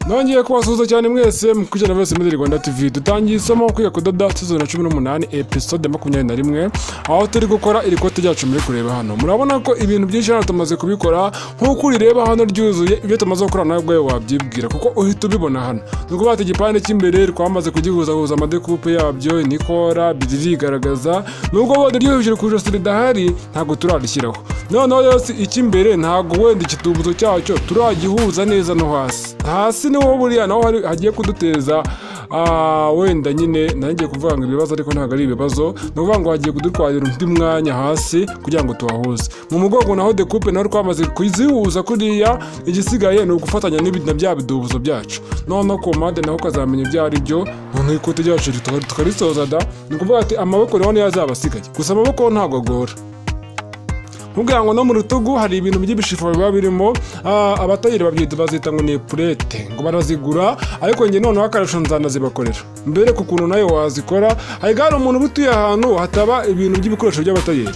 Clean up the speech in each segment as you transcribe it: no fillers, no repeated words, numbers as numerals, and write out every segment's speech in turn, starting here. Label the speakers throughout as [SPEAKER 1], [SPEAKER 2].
[SPEAKER 1] Nongeye kubasuhuza cyane mwese mukujana bose muri Rwanda TV. Dutangiye isomo kwiga kudoda season 18 episode 21 aho turi gukora ikote ryacu muri kureba hano. Murabona ko ibintu byinshi hano tumaze kubikora nkuko ureba hano ryuzuye ibyo tumaze gukora nawe bwawe wabyibwira kuko uhita ubibona hano. Nuko bati igipande cy'imbere twamaze kugihuza amadekupe yabyo nikora birigaragaza nubwo wenda ryujuje ku josi ridahari ntago turarishyiraho. Noneho yose icy'imbere ntago wenda ikitubuzo cyacyo turagihuza neza no hasi niho buriya naho hagiye kuduteza wenda nyine nangiye kuvuga ngo ibibazo ariko ntago ari ibibazo no kuvuga ngo hagiye kudutwarira undi mwanya hasi kugira ngo tuwahuze mu mugongo naho decoupe naho twamaze kuzihuza kuriya igisigaye no gufatanya n'ibintu bya bidubuzo byacu none ko mande naho kazamenya ibyo ari byo none ikote ryacu tukarisoza da ni kuvuga ati amaboko naho yazabasigaye gusa amaboko ntago agora kugira ngo no mu rutugu hari ibintu by'ibishifo biba birimo abatayire babyita bazita ngo ni purete ngo barazigura ariko nge noneho akarusho nzanazibakorera mbere ku kuntu nayo wazikora hari umuntu butuye ahantu hataba ibintu by'ibikoresho by'abatayire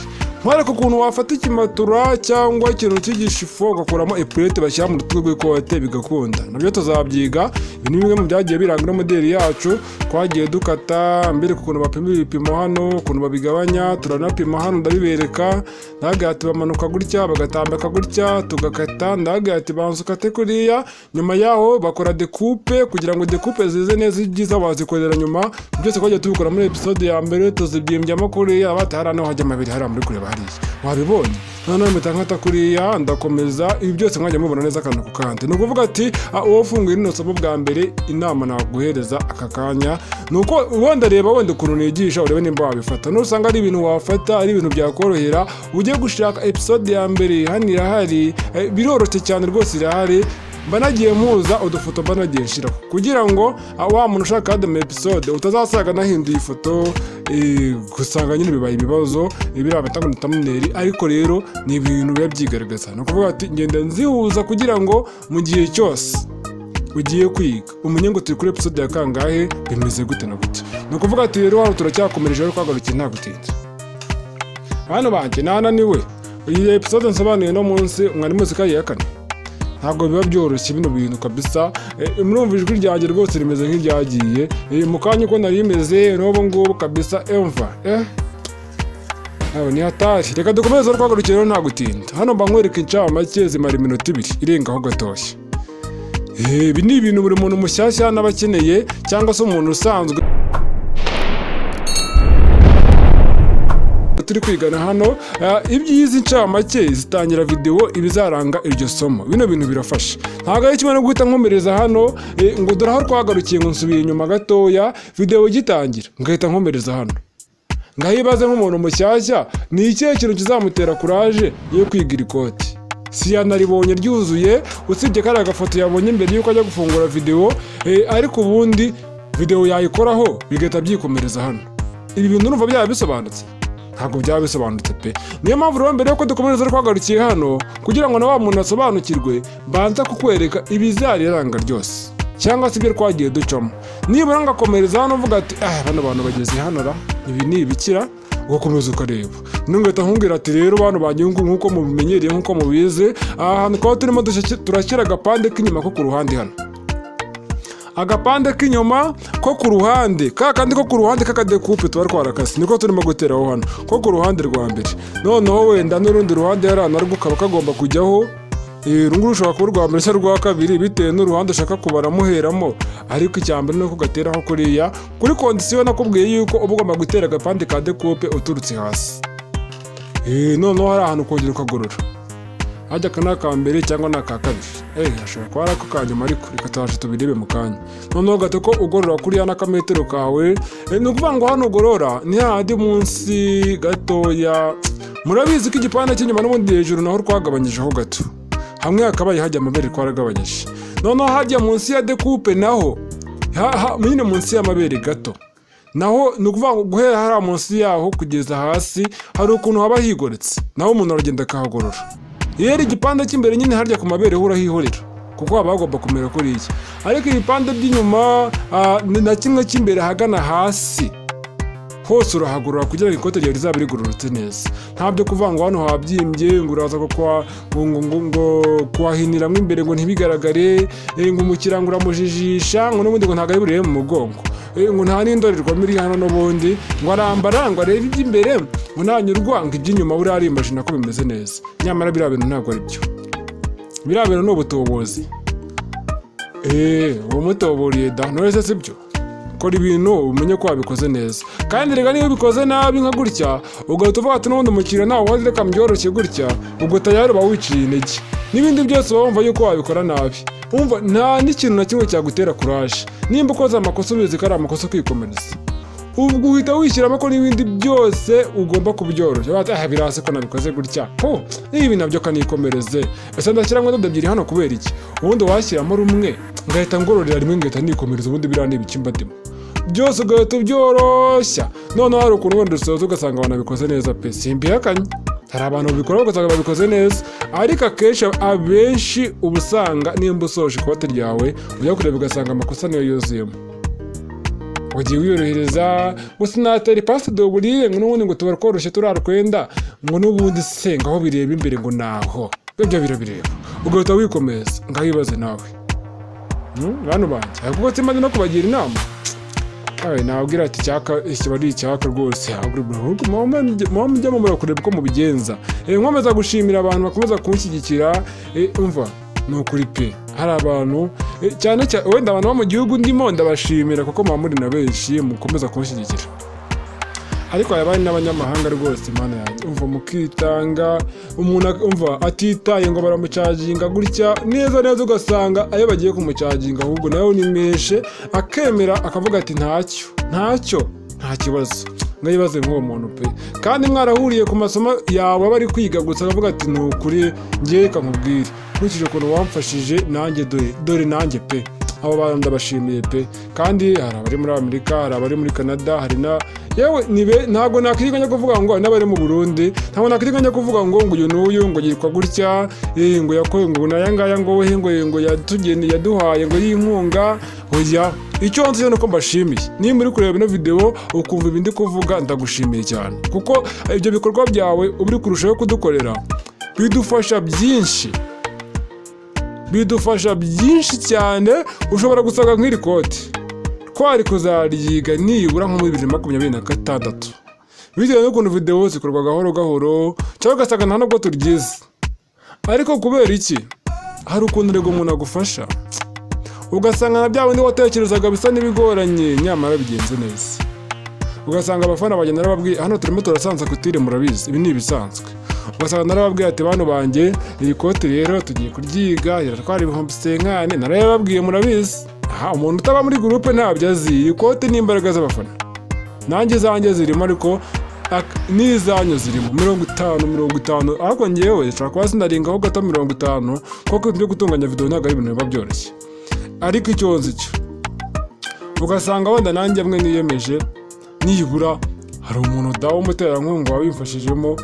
[SPEAKER 1] ntareko ukuntu wafata ikimatura cyangwa ikintu cy'igishifo ugakuramo epurete bashyira mu rutugu rw'ikote bigakunda nabyo tuzabyiga ibi ni bimwe mu byagiye biranga no modeli yacu twagiye dukata mbere ku kuntu bapima ibipimo hano ukuntu babigabanya turanapima hano ndabibereka ndagati bamanuka gutya bagatambika gutya tugakata ndagati banzukate kuriya nyuma yaho bakora decoupe kugira ngo decoupe zize neza ibyiza wazikorera nyuma byose twagiye tubikora muri episode ya mbere tuzibyimbya kuriya batahara naho hajya amabiri hari muri kureba wabibonye noneho mutankata kuriya ndakomeza ibi byose mwajya mubona neza akantu ku kandi ni ukuvuga ati uwo ufunguye rino somo bwa mbere inama naguhereza aka kanya ni uko wenda reba wenda ukuntu nigisha urebe nimba wabifata nusanga ari ibintu wafata ari ibintu byakorohera ujye gushaka episode ya mbere hano irahari biroroshye cyane rwose irahari banagiye mpuza udufoto banagiye nshiraho kugira ngo wa muntu ushaka kandi mu episode utazasaga nahinduye ifoto gusanga nyine bibaye ibibazo birabata ngo thumbnail ariko rero ni ibintu biba byigaragaza no kuvuga ati ngenda nzihuza kugira ngo mu gihe cyose ugiye kwiga umenye ngo turi kuri episode ya kangahe bimeze gute na gute no kuvuga ati rero hano turacyakomereje ariko twagarukiye nta gutinda hano banje nananiwe iyi episode nsobanuye no munsi umwari muzika yakane ntabwo biba byoroshye bino bintu kabisa murumva ijwi ryanjye rwose rimeze nk'iryagiye mu kanya uko nari rimeze n'ubu ngubu kabisa emva ni hatari reka dukomeze twagarukire nta gutinda hano mba nkwereka incamake zimara iminota 2 irengaho gatoshye ibi ni ibintu buri muntu mushyashya n'abakeneye cyangwa se umuntu usanzwe turi kwigana hano ibyizi ncamake zitangira video ibizaranga iryo somo bino bintu birafasha ntago ari kimwe no guhita nkomereza hano ngo dore aho twagarukiye ngo nsubiye inyuma gatoya video gitangira ngahita nkomereza hano ngahibaze nk'umuntu mushyashya ni ikihe kintu kizamutera courage yo kwigira ikoti si yanaribonye ryuzuye usibye kari agafoto yabonye mbere yuko ajya gufungura video ariko ubundi video yayikoraho bigahita byikomereza hano ibi bintu numva byaba bisobanutse ntabwo byaba bisobanutse pe niyo mpamvu rero mbere yuko dukomereza twagarukiye hano kugira ngo na wa muntu asobanukirwe banza kukwereka ibizariranga ryose cyangwa se ibyo twagiye ducamo nibura ngakomereza hano uvuga ati bano bantu bageze hano ra ibi ni ibikira ugakomeza ukareba nungahita nkubwira ati rero bantu banyungu nk'uko mubimenyereye nk'uko mubizi ahantu twaba turimo turashyira agapande k'inyuma ko ku ruhande hano agapande k'inyuma ko ku ruhande kandi ko ku ruhande k'akadekupe tuba twarakase niko turimo guteraho hano ko ku ruhande rwa mbere noneho wenda n'urundi ruhande hari ahantu kaba kagomba kujyaho runguru ushobora kuba urwa mbere cyangwa urwa kabiri bitewe n'uruhande ushaka kubara muheramo ariko icyambere nuko gateraho kuriya kuri kondisiyo nakubwiye yuko uba ugomba gutera agapande ka dekupe uturutse hasi noneho hari ahantu ukongera ukagorora hajya aka ni aka mbere cyangwa ni aka kabiri hashobora kuba ari ako ka nyuma ariko reka tubashe tubirebe mu kanya noneho gato ko ugorora kuriya n'akametero kawe ni ukuvuga ngo hano ugorora ni hahandi munsi gatoya murabizi ko igipande cy'inyuma n'ubundi hejuru naho twagabanyijeho gato hamwe hakabaye hajya amabere twaragabanyije noneho hajya munsi ya decoupe naho nyine munsi y'amabere gato naho ni ukuvuga ngo guhera hariya munsi yaho kugeza hasi hari ukuntu haba higoretse naho umuntu aragenda akahagorora yera igipande cy'imbere nyine harya ku mabere urahihorera kuko haba hagomba kumera kuriya ariko ibipande by'inyuma na kimwe cy'imbere hagana hasi hose urahagurura kugira ngo ikote ryawe rizabe rigororotse neza. Ntabyo kuvuga ngo hano habyimbye ngo uraza ngo kuhahiniramo imbere ngo ntibigaragare, ngo umukiriya ngo uramujijisha ngo n'ubundi ngo ntabwo ari burebe mu mugongo, ngo nta n'indorerwamo iri hano n'ubundi ngo arambara ngo arebe iby'imbere ngo nanyurwa ngo iby'inyuma buriya ari imajina ko bimeze neza. Nyamara biriya bintu ntabwo ari byo. Biriya bintu ni ubutubuzi. Uwo mutuburiye da none se sibyo. Kora ibintu umenye ko wabikoze neza. Kandi rega niba ubikoze nabi nka gutya ugahita uvuga ati n'ubundi umukiriya nawe wazi reka mbyoroshye gutya, ubwo tayari uba wiciye intege. N'ibindi byose uba wumva yuko wabikora nabi. Umva nta n'ikintu na kimwe cyagutera kuraje. Nimba ukoze amakosa ubizi ko ari amakosa kwikomereza, ubwo uhita wishyiramo ko n'ibindi byose ugomba kubyoroshya. Birase ko nabikoze gutya, ibi nabyo kanikomereze. Ese ndashyiramo indodo ebyiri hano kubera iki? Ubundi washyiramo rumwe ngahita ngororera rimwe ngahita nikomereza, ubundi biriya ni ibikimba ndimo byose ugahita ubyoroshya. Noneho hari ukuntu wenda usoza ugasanga banabikoze neza pe, simbihakanye. Hari abantu babikora ugasanga babikoze neza, ariko akenshi abenshi uba usanga nimba usoje ikote ryawe ujya kureba ugasanga amakosa niyo yuzuyemo. Wagiye wiyorohereza gusa natari pasi doburiye ngo n'ubundi ngo tubara koroshye turarwenda ngo n'ubundi se ngaho bireba imbere ngo naho ibyo birabireba, ugahita wikomeza ngahibaze nawe. Bantu banjye kuko timaze no kubagira inama. Nabwira ati cyaka iki bari icyaka rwose, mujya kureba uko mubigenza. Nkomeza gushimira abantu bakomeza kunshyigikira. Umva ni ukuri pe, hari abantu cyane wenda abantu bo mu gihugu ndimo ndabashimira kuko muba muri na benshi mukomeza kunshyigikira, ariko abandi n'abanyamahanga rwose mana yanjye umva mukitanga. Umuntu umva atitaye ngo baramucaginga gutya neza neza, ugasanga ayo bagiye kumucaginga ahubwo nawe nimeshe akemera akavuga ati nta kibazo. Ngayibaze nk'uwo muntu pe, kandi mwarahuriye ku masomo yawe bari kwiga gusa akavuga ati ni ukuri ngiye reka nkubwire nkurikije ukuntu wamfashije nanjye dore nanjye pe. Abo bantu ndabashimiye pe. Kandi hari abari muri Amerika, hari abari muri Canada, hari na yewe ntabwo nakiriganya kuvuga ngo n'abari mu Burundi, ntabwo nakiriganya kuvuga ngo uyu n'uyu ngo yitwa gutya, ngo yakoye ngo nayangaya ngo we ngo yatugende yaduhaye ngo y'inkunga. Oya, icyo nzi nuko mbashimiye. Niba muri kureba ino video ukumva ibindi kuvuga ndagushimiye cyane, kuko ibyo bikorwa byawe uri kurushaho kudukorera bidufasha byinshi cyane. Ushobora gusanga nk'iri kote twari kuzaryiga nibura nko muri 2026 bitewe n'ukuntu video zikorwa gahoro cyangwa ugasanga nta nubwo turyize. Ariko kubera iki? Hari ukuntu rego umuntu agufasha ugasanga na bya bindi watekerezaga bisa n'ibigoranye nyamara bigenze neza. Ugasanga abafana bagenda narababwiye hano turimo turasanza kutire murabizi ibi ni ibisanzwe. Ugasanga narababwiye ati bantu banjye iri kote rero tugiye kuryiga iratwara ibihumbi 50. Narababwiye murabizi. Umuntu utaba muri groupe ntabyo azi. Iyi kote ni imbaraga z'abafana. Nanjye zanjye zirimo ariko n'izanyu zirimo 50. Ariko ngewe nshaka kuba sinarengaho gato 50 kuko ibyo gutunganya video ntabwo ari ibintu biba byoroshye. Ariko icyo nzi cyo ugasanga wenda nanjye mwe niyemeje nibura hari umuntu dawo umuterankunga wabimfashijemo,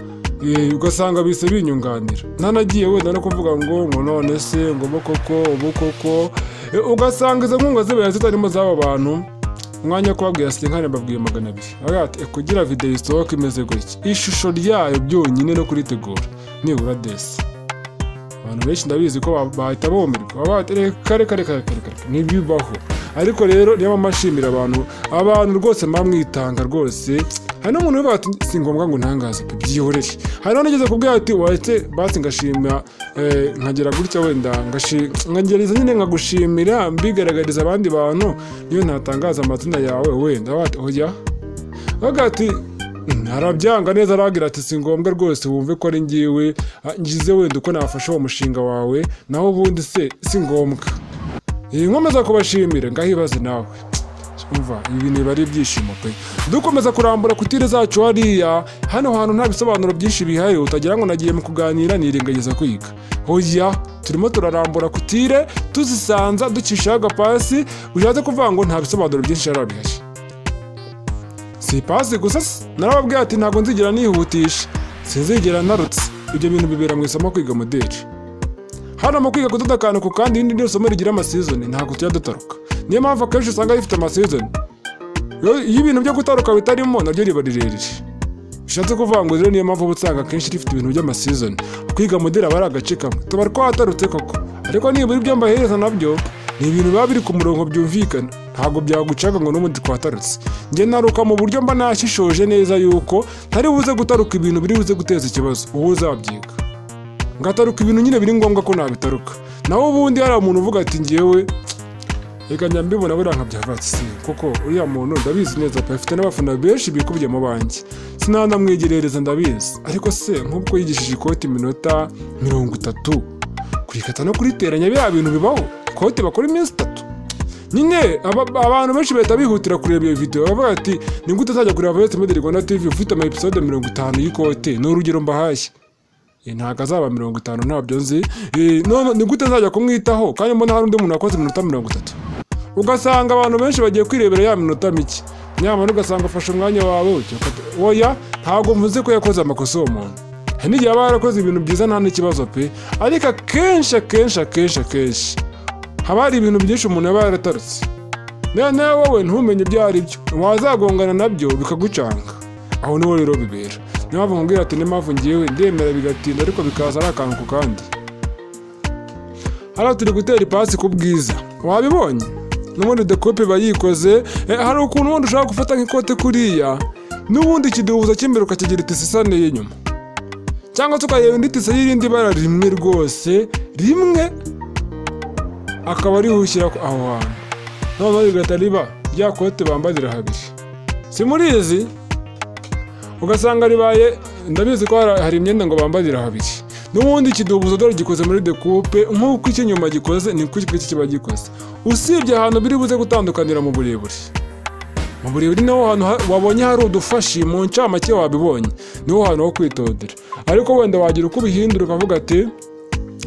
[SPEAKER 1] ugasanga bise binyunganira. Nanagiye wenda no kuvuga ngo none se ngo koko ugasanga izo nkunga zibaye zitarimo z'abo bantu. Umwanya kubabwira sinkane mbabwiye 200 ati kugira video isohoke imeze gutya ishusho ryayo byonyine no kuritegura nibura desi. Abantu benshi ndabizi ko bahita bomerwa kare ntibibaho. Ariko rero niyo amashimira abantu rwose mwitanga rwose. Hari n'umuntu wibaza ati si ngombwa ngo ntangaze byihorere. Hari n'ugeze kubwira ati wahite basi ngashima nkagera gutya wenda nkagereza nyine nkagushimira mbigaragariza abandi bantu niyo ntatangaza amazina yawe wenda wati oya bagati arabyanga neza aragira ati si ngombwa rwose wumve ko ari ngiwe ngize wenda uko nafasha uwo mushinga wawe naho ubundi se si ngombwa. Nkomeza kubashimira ngahibaze nawe. Umva ibintu bari byishimo pe. Dukomeza kurambura kutire zacu hariya hano hantu nta bisobanuro byinshi bihaye utagira ngo nagiye mu kuganira nirengagiza kwiga. Hoya turimo turarambura kutire tuzisanza ducisha agapasi ujaze kuvuga ngo nta bisobanuro byinshi yarabihashye. Si pasi gusa narababwiye ati ntago nzigera nihutisha sinzigera narutse. Ibyo bintu bibera mu isomo kwiga modeli. Hano mu kwiga kudoda akantu ku kandi irindi somo rigira amasizoni ntago tujya dutaruka. Niyo mpamvu akenshi usanga rifite amasizoni. iyo ibintu byo gutaruka bitarimo nabyo riba rirerire. Bishatse kuvuga ngo rero niyo mpamvu usanga akenshi rifite ibintu by'amasizoni. Kwiga modeli aba ari agace kamwe tuba twatarutse koko, ariko nibura ibyo mbahereza nabyo ni ibintu biba biri ku murongo byumvikana, ntabwo byagucaga ngo n'ubundi twatarutse. Njye naruka mu buryo mba nashishoje neza yuko ntari buze gutaruka ibintu biri buze guteza ikibazo, wowe uzabyiga. Ngataruka ibintu nyine biri ngombwa ko nabitaruka. Naho ubundi hari umuntu uvuga ati ngewe reka njya mbibona buriya nkabyavatse kuko uriya muntu ndabizi neza pe, afite n'abafana benshi bikubye mu banjye, sinanamwegerereza ndabizi. Ariko se nk'uko yigishije ikoti iminota 30 kurikata no kuriteranya bya bintu bibaho, ikoti bakora iminsi 3. Nyine abantu benshi bahita bihutira kureba iyo video bavuga ati ni gute uzajya kureba Voice Model Rwanda TV ufite ama episode 50 y'ikote. Ni urugero mbahashye, ntago azaba 50 ntabyo nzi. None ni gute azajya kumwitaho kandi mbona hari undi muntu wakoze iminota 30. Ugasanga abantu benshi bagiye kwirebera ya minota mike, nyamara ugasanga afashe umwanya wawe. Oya, ntabwo mvuze ko yakoze amakosa uwo muntu, n'igihe aba yarakoze ibintu byiza nta n'ikibazo pe, ariko akenshi haba hari ibintu byinshi umuntu yaba yaratarutse, nawe wowe ntumenye ibyo ari byo, wazagongana nabyo bikagucanga. Aho niho rero bibera. Niyo mpamvu nkubwira ati ni mpamvu ngewe ndemera bigatinda ariko bikaza ari akantu ku kandi. Hano turi gutera ipasi ku bwiza, wabibonye n'ubundi decope bayikoze. Hari ukuntu ubundi ushaka gufata nk'ikote kuriya n'ubundi kiduhuza cy'imbere ukakigira itisi isa n'inyuma, cyangwa tukayeba indi tisi y'irindi bara rimwe rwose rimwe, akaba ari hushyira aho hantu, noneho rigahita riba rya kote bambazira habiri. Si murizi ugasanga ribaye, ndabizi ko hari imyenda ngo bambazira habiri. N'ubundi kidubuzo dore gikoze muri decope nk'uko icy'inyuma gikoze ni kuki kiba gikoze, usibye ahantu biri buze gutandukanira mu burebure. Mu burebure niho hantu wabonye hari udufashi mu ncamake wabibonye, niho hantu ho kwitondera. Ariko wenda wagira uko ubihindura ukavuga ati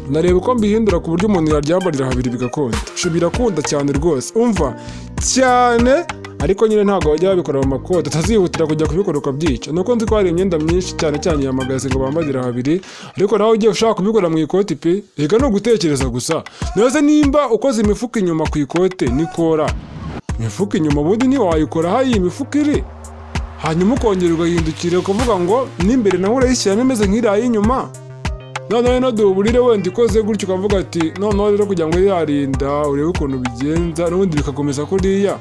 [SPEAKER 1] nareba uko mbihindura ku buryo umuntu yaryambarira habiri bigakunda. Birakunda cyane rwose, umva cyane. Ariko nyine ntabwo bajya babikora mu makode, utazihutira kujya kubikora ukabyica. Nuko nzi ko hari imyenda myinshi cyane ya magazi ngo bambazira habiri, ariko nawe ugiye ushaka kubikora mu ikoti pe, reka no gutekereza gusa. Nose nimba ukoze imifuka inyuma ku ikote nikora imifuka inyuma, ubundi ni wayikora hayi imifuka iri, hanyuma ukongera ugahindukira ukavuga ngo n'imbere naho urayishyiramo imeze nk'irayi inyuma. Noneho no duburire wenda ikoze gutyo ukavuga ati noneho rero kugira ngo yarinda urebe ukuntu bigenza n'ubundi bikakomeza kuriya.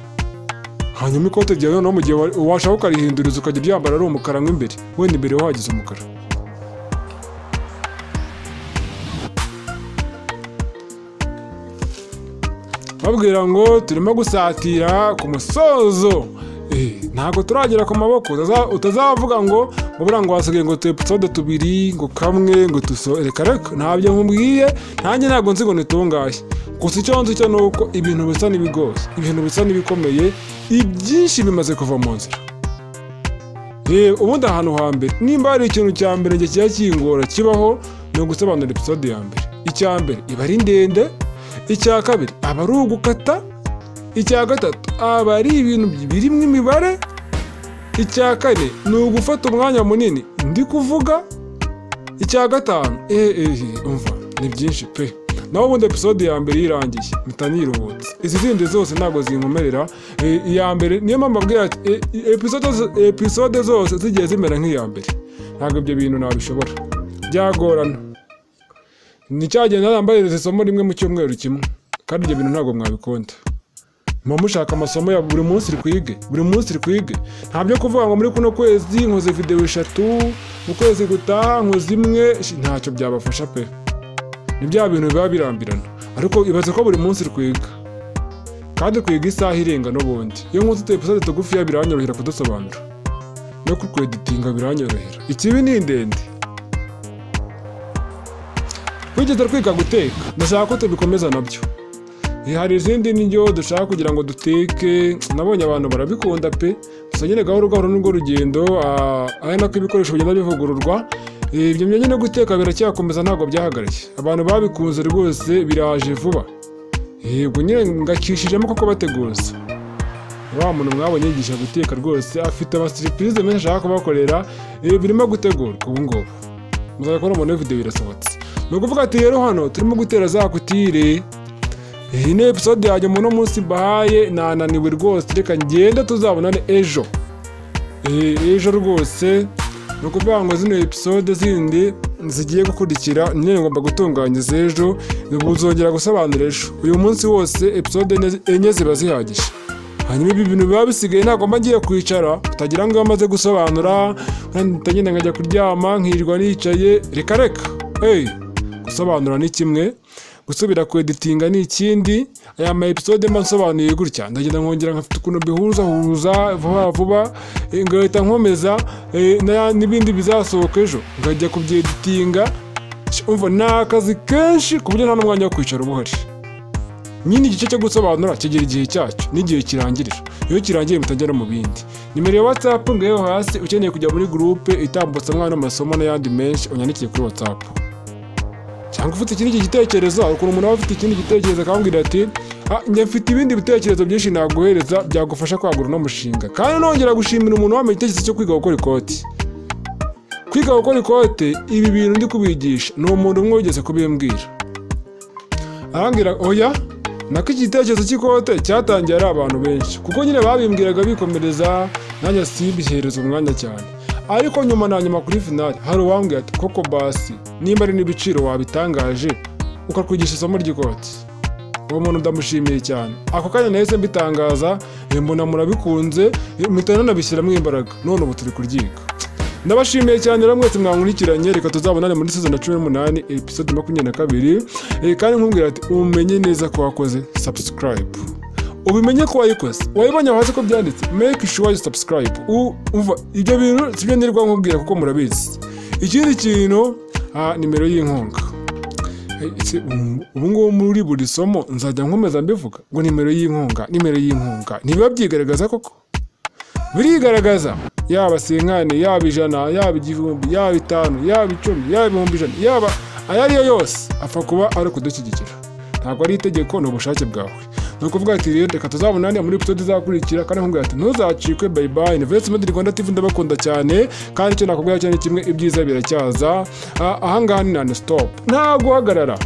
[SPEAKER 1] Hanyuma ikote ryawe noneho mu gihe washaka ukarihinduriza ukajya uryambara ari umukara nk'imbere, wenda imbere wagize umukara. Babwira ngo turimo gusatira ku musozo, ntabwo turagera ku maboko. Utazavuga ngo buriya ngo wasigaye ngo tu episode 2 ngo kamwe ngo reka ntabyo nkubwiye, nanjye ntabwo nzi ngo nitungaye. Gusa icyo nzi cyo ni uko ibintu bisa n'ibigoye, ibintu bisa n'ibikomeye, ibyinshi bimaze kuva mu nzira. Ubundi ahantu hambere nimba hari ikintu cya mbere njye kiba kingora kibaho ni ugusobanura episode ya mbere. Icya mbere iba ari ndende, icya kabiri aba ari ugukata, icya gatatu aba ari ibintu birimo imibare, icya kane ni ugufata umwanya munini ndi kuvuga, icya gatanu umva ni byinshi pe. Naho ubundi episode ya mbere yirangiye mpita niruhutse, izi zindi zose ntabwo zinkomerera. Iya mbere niyo mpamvu mbabwira ati episode zose zigiye zimera nk'iya mbere, ntabwo ibyo bintu nabishobora, byagorana. Ni cyagenda nambaririza isomo rimwe mu cyumweru kimwe, kandi ibyo bintu ntabwo mwabikunda. Muba mushaka amasomo ya buri munsi twige, ntabyo kuvuga ngo muri kuno kwezi nkoze video 3, mu kwezi gutaha nkoze imwe, ntacyo byabafasha pe. Ni bya bintu biba birambirana. Ariko ibaze ko buri munsi twiga, kandi twiga isaha irenga n'ubundi. Iyo nkoze episode tugufiya biranyorohera kudusobanura no kukweditinga biranyorohera. Ikibi ni ndende. Wigeze twiga guteka, ndashaka ko tubikomeza nabyo. Hari izindi ndyo dushaka kugira ngo duteke, nabonye abantu barabikunda pe. Gusa nyine gahoro n'ubwo rugendo, ari nako ibikoresho bigenda bivugururwa. Ibyo myanya no guteka biracyakomeza, ntabwo byahagaraye. Abantu babikunze rwose, biraje vuba. Yego nyine ngakishijemo koko bateguza. Wa muntu mwabonye yigisha guteka rwose, afite ama surprise menshi ashaka kubakorera, birimo gutegurwa ubu ngubu. Muzakora mu video irasohotse. Ni ukuvuga ati rero hano turimo gutera za kutire, iyi ni episode yanjye muno munsi mbahaye, nananiwe rwose, reka ngende tuzabonane ejo. Ejo rwose ni ukuvuga ngo zino episode zindi zigiye gukurikira nyine ngomba gutunganyiza ejo, buzongera gusobanura ejo. Uyu munsi wose episode enye ziba zihagije, hanyuma ibi bintu biba bisigaye ntabwo mba ngiye kwicara utagira ngo bamaze gusobanura ntagenda nkajya kuryama nkirirwa nicaye. Reka gusobanura ni kimwe, gusubira ku editinga ni ikindi. Aya ma episode mba nsobanuye gutya ndagenda nkongera nkafite ukuntu bihuza vuba ngahita nkomeza n'ibindi bizasohoka ejo ngajya kubyeditinga. Umva ni akazi kenshi ku buryo nta n'umwanya wo kwicara uba uhari. Nyine igice cyo gusobanura kigira igihe cyacyo n'igihe kirangirira, iyo kirangiye mutagera mu bindi. Nimero ya WhatsApp ngayo hasi, ukeneye kujya muri groupe itambutsa mwana amasomo n'ayandi menshi unyandikiye kuri WhatsApp. Cyangwa ufite ikindi gitekerezo, ukuntu umuntu aba afite ikindi gitekerezo akambwira ati njye mfite ibindi bitekerezo byinshi naguhereza byagufasha kwagura no mushinga. Kandi nongera gushimira umuntu wamenye igitekerezo cyo kwiga gukora ikote. Kwiga gukora ikote, ibi bintu ndi kubigisha ni umuntu umwe wigeze kubimbwira, arambwira oya nako igitekerezo cy'ikote cyatangiye ari abantu benshi, kuko nyine babimbwiraga bikomereza nanjye sibihereza umwanya cyane. Ariko nyuma na nyuma kuri finali hari uwambwira ati koko basi nimba ari n'ibiciro wabitangaje ukatwigisha isomo ry'ikote. Uwo muntu ndamushimiye cyane. Ako kanya nahise mbitangaza, mbona murabikunze, mpita nanabishyiramo imbaraga, none ubu turi kuryiga. Ndabashimiye cyane rero mwese mwankurikiranye. Reka tuzabonane muri season 18 episode 22. Kandi nkubwira ati umenye neza ko wakoze subscribe, ubimenye ko wayikoze, wayibonye hasi ko byanditse make sure you subscribe. Umva ibyo bintu sibyo nirwa nkubwira kuko murabizi. Ikindi kintu nimero y'inkunga, ubu ngubu muri buri somo nzajya nkomeza mbivuga ngo nimero y'inkunga ntibiba byigaragaza koko? Birigaragaza, yaba senkane, yaba ijana, yaba igihumbi, yaba 5, yaba 10, yaba 100, yaba ayariyo yose apfa kuba ari kudushyigikira. Ntabwo ari itegeko, ni ubushake bwawe. Ni ukuvuga ati rero reka tuzabonane muri episode izakurikira, kandi nkubwira ati ntuzacikwe. Bye bye. Investment Rwanda TV ndabakunda cyane, kandi icyo nakubwira cyane kimwe, ibyiza biracyaza. Ahangaha ni non stop, nta guhagarara.